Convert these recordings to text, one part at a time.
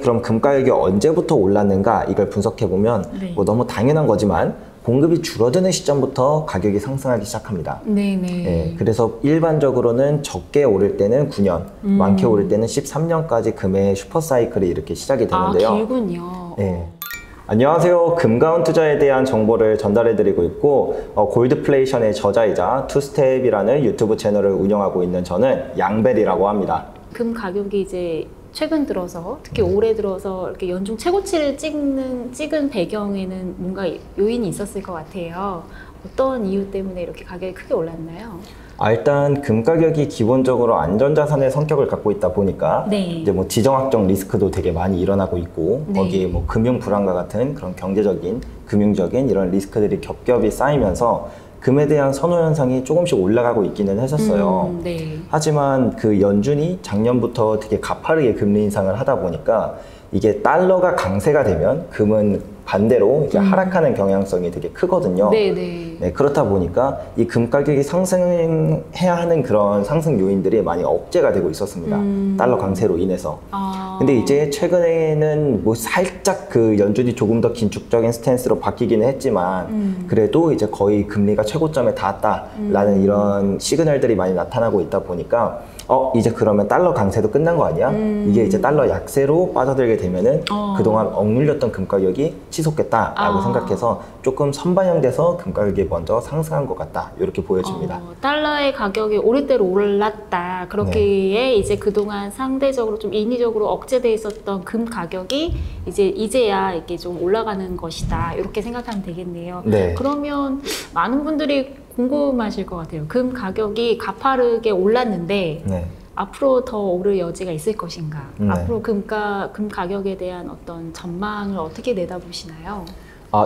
그럼 금 가격이 언제부터 올랐는가 이걸 분석해보면 네. 뭐 너무 당연한 거지만 공급이 줄어드는 시점부터 가격이 상승하기 시작합니다. 네네. 그래서 일반적으로는 적게 오를 때는 9년, 많게 오를 때는 13년까지 금의 슈퍼사이클이 이렇게 시작이 되는데요. 아, 길군요. 네. 안녕하세요. 금가운 투자에 대한 정보를 전달해드리고 있고 골드플레이션의 저자이자 투스텝이라는 유튜브 채널을 운영하고 있는 저는 양벨이라고 합니다. 금 가격이 이제 최근 들어서 특히 올해 들어서 이렇게 연중 최고치를 찍은 배경에는 뭔가 요인이 있었을 것 같아요. 어떤 이유 때문에 이렇게 가격이 크게 올랐나요? 일단 금 가격이 기본적으로 안전자산의 성격을 갖고 있다 보니까 네. 이제 뭐 지정학적 리스크도 되게 많이 일어나고 있고 네. 거기에 뭐 금융 불안과 같은 그런 경제적인, 금융적인 이런 리스크들이 겹겹이 쌓이면서 금에 대한 선호 현상이 조금씩 올라가고 있기는 했었어요. 네. 하지만 그 연준이 작년부터 되게 가파르게 금리 인상을 하다 보니까 이게 달러가 강세가 되면 금은 반대로 이제 하락하는 경향성이 되게 크거든요. 네네. 네, 그렇다 보니까 이 금 가격이 상승해야 하는 그런 상승 요인들이 많이 억제가 되고 있었습니다. 달러 강세로 인해서. 근데 이제 최근에는 뭐 살짝 그 연준이 조금 더 긴축적인 스탠스로 바뀌기는 했지만 그래도 이제 거의 금리가 최고점에 닿았다라는 이런 시그널들이 많이 나타나고 있다 보니까 이제 그러면 달러 강세도 끝난 거 아니야? 이게 이제 달러 약세로 빠져들게 되면은 그동안 억눌렸던 금 가격이 치솟겠다라고 생각해서 조금 선반영돼서 금 가격이 먼저 상승한 것 같다 이렇게 보여집니다. 달러의 가격이 오를 대로 올랐다. 그렇기에 이제 그동안 상대적으로 좀 인위적으로 억제돼 있었던 금 가격이 이제야 이렇게 좀 올라가는 것이다. 이렇게 생각하면 되겠네요. 네. 그러면 많은 분들이 궁금하실 것 같아요. 금 가격이 가파르게 올랐는데 네. 앞으로 더 오를 여지가 있을 것인가? 네. 앞으로 금 가격에 대한 어떤 전망을 어떻게 내다보시나요?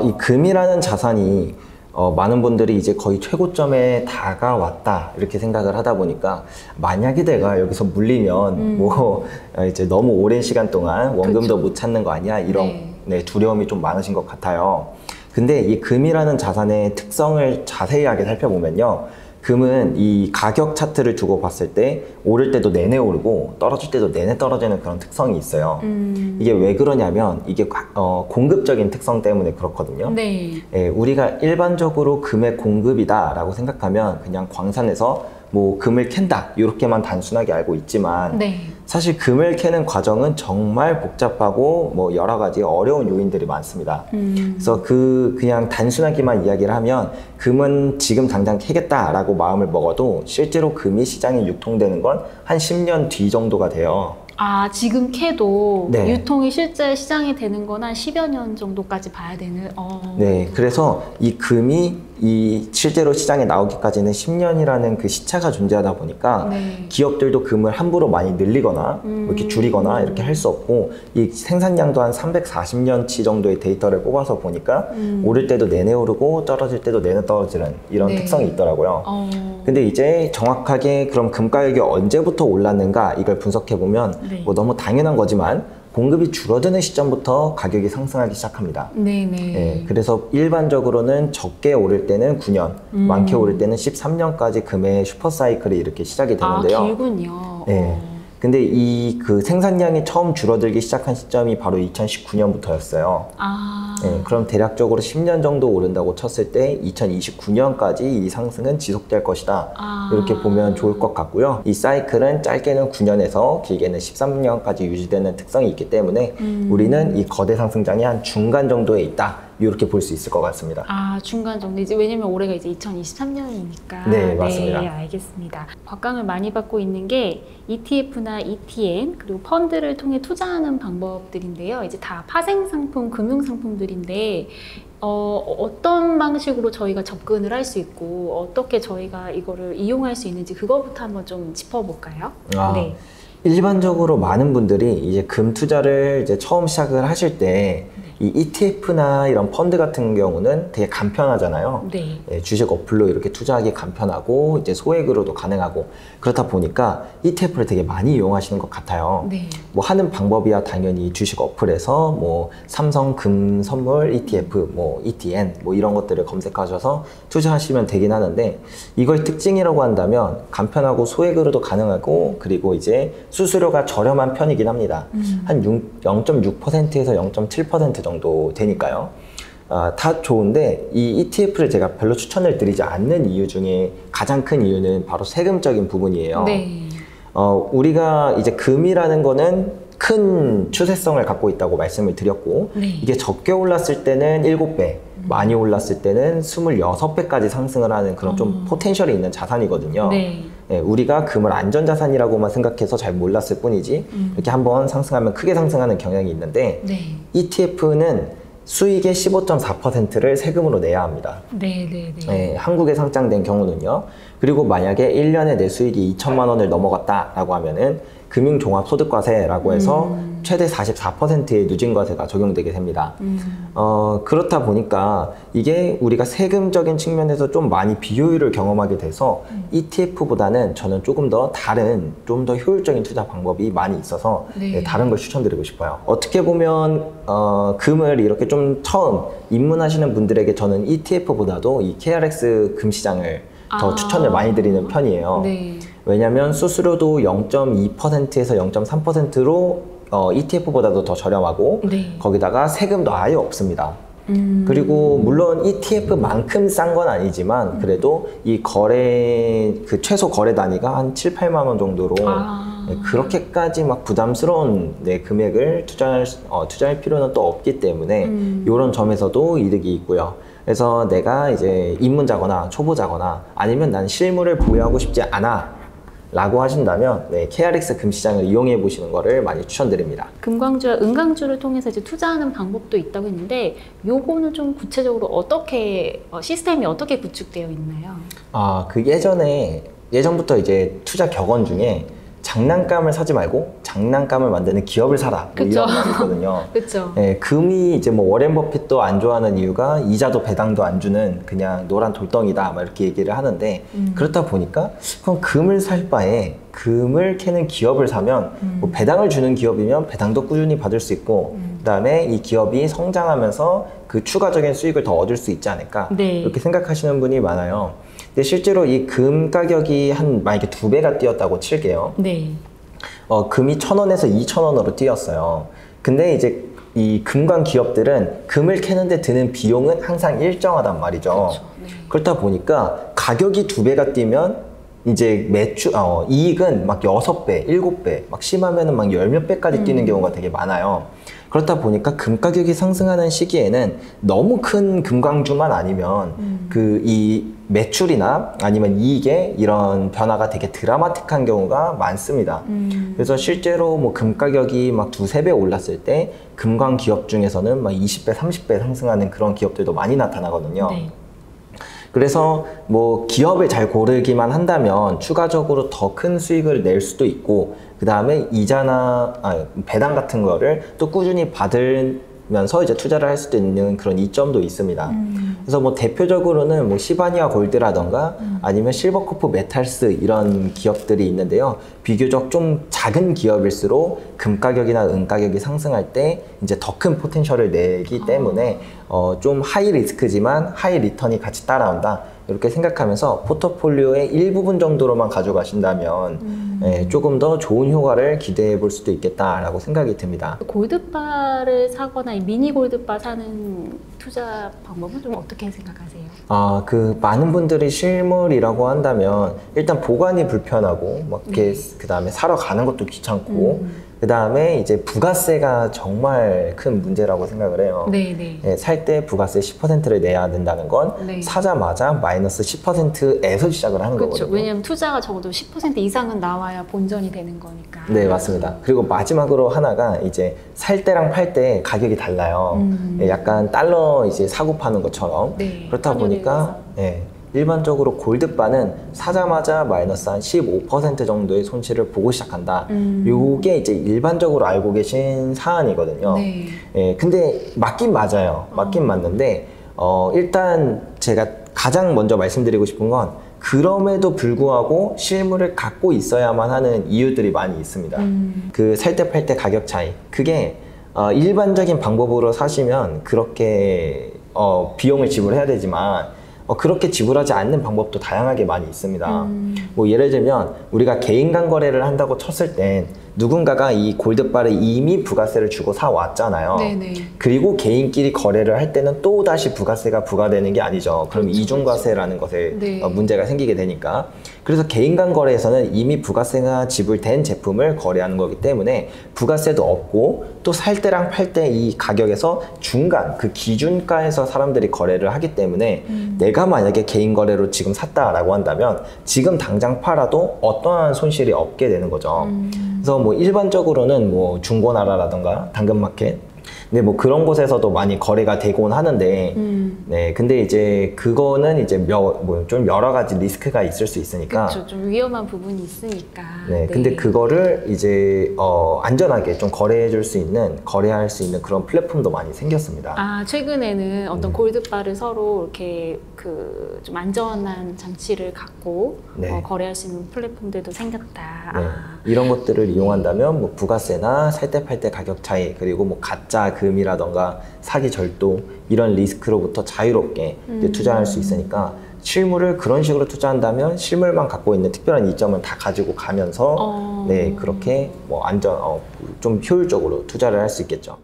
이 금이라는 자산이 많은 분들이 이제 거의 최고점에 다가왔다 이렇게 생각을 하다 보니까 만약에 내가 여기서 물리면 뭐 이제 너무 오랜 시간 동안 원금도 그쵸. 못 찾는 거 아니야 이런 두려움이 좀 많으신 것 같아요. 근데 이 금이라는 자산의 특성을 자세하게 살펴보면요. 금은 이 가격 차트를 두고 봤을 때 오를 때도 내내 오르고 떨어질 때도 내내 떨어지는 그런 특성이 있어요. 이게 왜 그러냐면 이게 공급적인 특성 때문에 그렇거든요. 네. 우리가 일반적으로 금의 공급이다 라고 생각하면 그냥 광산에서 뭐 금을 캔다 이렇게만 단순하게 알고 있지만 네. 사실 금을 캐는 과정은 정말 복잡하고 뭐 여러 가지 어려운 요인들이 많습니다. 그래서 그냥 단순하게만 이야기를 하면 금은 지금 당장 캐겠다라고 마음을 먹어도 실제로 금이 시장에 유통되는 건 한 10년 뒤 정도가 돼요. 지금 캐도 네. 유통이 실제 시장이 되는 건 한 10여 년 정도까지 봐야 되는. 네, 그래서 이 금이 실제로 시장에 나오기까지는 10년이라는 그 시차가 존재하다 보니까 네. 기업들도 금을 함부로 많이 늘리거나 이렇게 줄이거나 이렇게 할 수 없고 이 생산량도 한 340년치 정도의 데이터를 뽑아서 보니까 오를 때도 내내 오르고 떨어질 때도 내내 떨어지는 이런 네. 특성이 있더라고요. 근데 이제 정확하게 그럼 금 가격이 언제부터 올랐는가 이걸 분석해보면 네. 뭐 너무 당연한 거지만 공급이 줄어드는 시점부터 가격이 상승하기 시작합니다. 네네. 그래서 일반적으로는 적게 오를 때는 9년, 많게 오를 때는 13년까지 금의 슈퍼사이클이 이렇게 시작이 되는데요. 길군요. 근데 그 생산량이 처음 줄어들기 시작한 시점이 바로 2019년부터였어요. 그럼 대략적으로 10년 정도 오른다고 쳤을 때 2029년까지 이 상승은 지속될 것이다. 이렇게 보면 좋을 것 같고요. 이 사이클은 짧게는 9년에서 길게는 13년까지 유지되는 특성이 있기 때문에 우리는 이 거대 상승장이 한 중간 정도에 있다. 이렇게 볼 수 있을 것 같습니다. 중간 정도. 왜냐면 올해가 이제 2023년이니까. 네, 맞습니다. 네, 알겠습니다. 곽강을 많이 받고 있는 게 ETF나 ETN 그리고 펀드를 통해 투자하는 방법들인데요. 이제 다 파생 상품, 금융 상품들인데 어떤 방식으로 저희가 접근을 할 수 있고 어떻게 저희가 이거를 이용할 수 있는지 그거부터 한번 좀 짚어볼까요? 네. 일반적으로 많은 분들이 이제 금 투자를 이제 처음 시작을 하실 때 이 ETF나 이런 펀드 같은 경우는 되게 간편하잖아요. 네. 예, 주식 어플로 이렇게 투자하기 간편하고 이제 소액으로도 가능하고 그렇다 보니까 ETF를 되게 많이 이용하시는 것 같아요. 네. 뭐 하는 방법이야 당연히 주식 어플에서 뭐 삼성 금 선물 ETF, 뭐 ETN 뭐 이런 것들을 검색하셔서 투자하시면 되긴 하는데 이걸 특징이라고 한다면 간편하고 소액으로도 가능하고 그리고 이제 수수료가 저렴한 편이긴 합니다. 한 0.6%에서 0.7% 정도 되니까요. 다 좋은데 이 ETF를 제가 별로 추천을 드리지 않는 이유 중에 가장 큰 이유는 바로 세금적인 부분이에요. 네. 우리가 이제 금이라는 거는 큰 추세성을 갖고 있다고 말씀을 드렸고 네. 이게 적게 올랐을 때는 7배, 많이 올랐을 때는 26배까지 상승을 하는 그런 좀 포텐셜이 있는 자산이거든요. 네. 네, 우리가 금을 안전자산이라고만 생각해서 잘 몰랐을 뿐이지 이렇게 한번 상승하면 크게 상승하는 경향이 있는데 네. ETF는 수익의 15.4%를 세금으로 내야 합니다. 네. 네, 한국에 상장된 경우는요. 그리고 만약에 1년에 내 수익이 2천만 원을 넘어갔다라고 하면은 금융종합소득과세라고 해서 최대 44%의 누진과세가 적용되게 됩니다. 그렇다 보니까 이게 우리가 세금적인 측면에서 좀 많이 비효율을 경험하게 돼서 ETF보다는 저는 조금 더 다른, 좀 더 효율적인 투자 방법이 많이 있어서 네. 네, 다른 걸 추천드리고 싶어요. 어떻게 보면 금을 이렇게 좀 처음 입문하시는 분들에게 저는 ETF보다도 이 KRX 금시장을 더 추천을 많이 드리는 편이에요. 네. 왜냐하면 수수료도 0.2%에서 0.3%로 ETF보다도 더 저렴하고 네. 거기다가 세금도 아예 없습니다. 그리고 물론 ETF만큼 싼 건 아니지만 그래도 이 거래 그 최소 거래 단위가 한 7, 8만 원 정도로 네, 그렇게까지 막 부담스러운 네, 금액을 투자할 필요는 또 없기 때문에 이런 점에서도 이득이 있고요. 그래서 내가 이제 입문자거나 초보자거나 아니면 난 실물을 보유하고 싶지 않아 라고 하신다면 네, KRX 금시장을 이용해 보시는 거를 많이 추천드립니다. 금광주와 은광주를 통해서 이제 투자하는 방법도 있다고 했는데 요거는 좀 구체적으로 어떻게 시스템이 어떻게 구축되어 있나요? 그 예전부터 이제 투자 격언 중에 장난감을 사지 말고 장난감을 만드는 기업을 사라 뭐 이런 말이 있거든요. 그렇죠. 네, 금이 이제 뭐 워렌 버핏도 안 좋아하는 이유가 이자도 배당도 안 주는 그냥 노란 돌덩이다 막 이렇게 얘기를 하는데 그렇다 보니까 그럼 금을 살 바에 금을 캐는 기업을 사면 뭐 배당을 주는 기업이면 배당도 꾸준히 받을 수 있고 그다음에 이 기업이 성장하면서 그 추가적인 수익을 더 얻을 수 있지 않을까 네. 이렇게 생각하시는 분이 많아요. 근데 실제로 이 금 가격이 만약에 2배가 뛰었다고 칠게요. 네. 금이 1,000원에서 2,000원으로 뛰었어요. 근데 이제 이 금광 기업들은 금을 캐는데 드는 비용은 항상 일정하단 말이죠. 그렇죠. 네. 그렇다 보니까 가격이 2배가 뛰면 이제 이익은 막 6배, 7배, 막 심하면은 막 10몇 배까지 뛰는 경우가 되게 많아요. 그렇다 보니까 금 가격이 상승하는 시기에는 너무 큰 금광주만 아니면 이 매출이나 아니면 이익에 이런 변화가 되게 드라마틱한 경우가 많습니다. 그래서 실제로 뭐 금 가격이 막 2~3배 올랐을 때 금광 기업 중에서는 막 20배, 30배 상승하는 그런 기업들도 많이 나타나거든요. 네. 그래서 뭐 기업을 잘 고르기만 한다면 추가적으로 더 큰 수익을 낼 수도 있고 그 다음에 이자나 배당 같은 거를 또 꾸준히 받으면서 이제 투자를 할 수도 있는 그런 이점도 있습니다. 그래서 뭐 대표적으로는 뭐 시바니아 골드라던가 아니면 실버코프 메탈스 이런 기업들이 있는데요. 비교적 좀 작은 기업일수록 금 가격이나 은 가격이 상승할 때 이제 더 큰 포텐셜을 내기 때문에 좀 하이 리스크지만 하이 리턴이 같이 따라온다. 이렇게 생각하면서 포트폴리오의 일부분 정도로만 가져가신다면 조금 더 좋은 효과를 기대해 볼 수도 있겠다라고 생각이 듭니다. 골드바를 사거나 미니 골드바 사는 투자 방법은 좀 어떻게 생각하세요? 많은 분들이 실물이라고 한다면 일단 보관이 불편하고 막 이렇게 그 다음에 사러 가는 것도 귀찮고 그 다음에 이제 부가세가 정말 큰 문제라고 생각을 해요. 네네. 네, 살 때 부가세 10%를 내야 된다는 건 네. 사자마자 마이너스 10%에서 시작을 하는 그렇죠. 거거든요. 왜냐하면 투자가 적어도 10% 이상은 나와야 본전이 되는 거니까. 네, 맞습니다. 그리고 마지막으로 하나가 이제 살 때랑 팔 때 가격이 달라요. 약간 달러 이제 사고 파는 것처럼. 네, 그렇다 보니까 일반적으로 골드바는 사자마자 마이너스 한 15% 정도의 손실을 보고 시작한다. 요게 이제 일반적으로 알고 계신 사안이거든요. 네. 예, 근데 맞긴 맞아요. 맞긴 맞는데 일단 제가 가장 먼저 말씀드리고 싶은 건 그럼에도 불구하고 실물을 갖고 있어야만 하는 이유들이 많이 있습니다. 그 살 때 팔 때 가격 차이. 그게 일반적인 방법으로 사시면 그렇게 비용을 지불해야 되지만 그렇게 지불하지 않는 방법도 다양하게 많이 있습니다. 뭐 예를 들면 우리가 개인 간 거래를 한다고 쳤을 땐 누군가가 이 골드바를 이미 부가세를 주고 사 왔잖아요. 네네. 그리고 개인끼리 거래를 할 때는 또 다시 부가세가 부과되는 게 아니죠. 그럼 그렇죠, 이중과세라는 것에 네. 문제가 생기게 되니까. 그래서 개인 간 거래에서는 이미 부가세가 지불된 제품을 거래하는 거기 때문에 부가세도 없고 또 살 때랑 팔 때 이 가격에서 중간 그 기준가에서 사람들이 거래를 하기 때문에 내가 만약에 개인 거래로 지금 샀다라고 한다면 지금 당장 팔아도 어떠한 손실이 없게 되는 거죠. 그래서 뭐 일반적으로는 뭐 중고나라라던가 당근마켓 근데 뭐 그런 곳에서도 많이 거래가 되곤 하는데 네 근데 이제 그거는 이제 뭐 좀 여러 가지 리스크가 있을 수 있으니까 그렇죠. 좀 위험한 부분이 있으니까. 네, 근데 그거를 이제 안전하게 좀 거래할 수 있는 그런 플랫폼도 많이 생겼습니다. 아, 최근에는 어떤 골드바를 서로 이렇게 그 좀 안전한 장치를 갖고 네. 거래할 수 있는 플랫폼들도 생겼다. 네, 이런 것들을 이용한다면 뭐 부가세나 살 때 팔 때 가격 차이 그리고 뭐 가짜 금이라던가 사기 절도 이런 리스크로부터 자유롭게 이제 투자할 수 있으니까 실물을 그런 식으로 투자한다면 실물만 갖고 있는 특별한 이점을 다 가지고 가면서 네 그렇게 뭐 좀 효율적으로 투자를 할 수 있겠죠.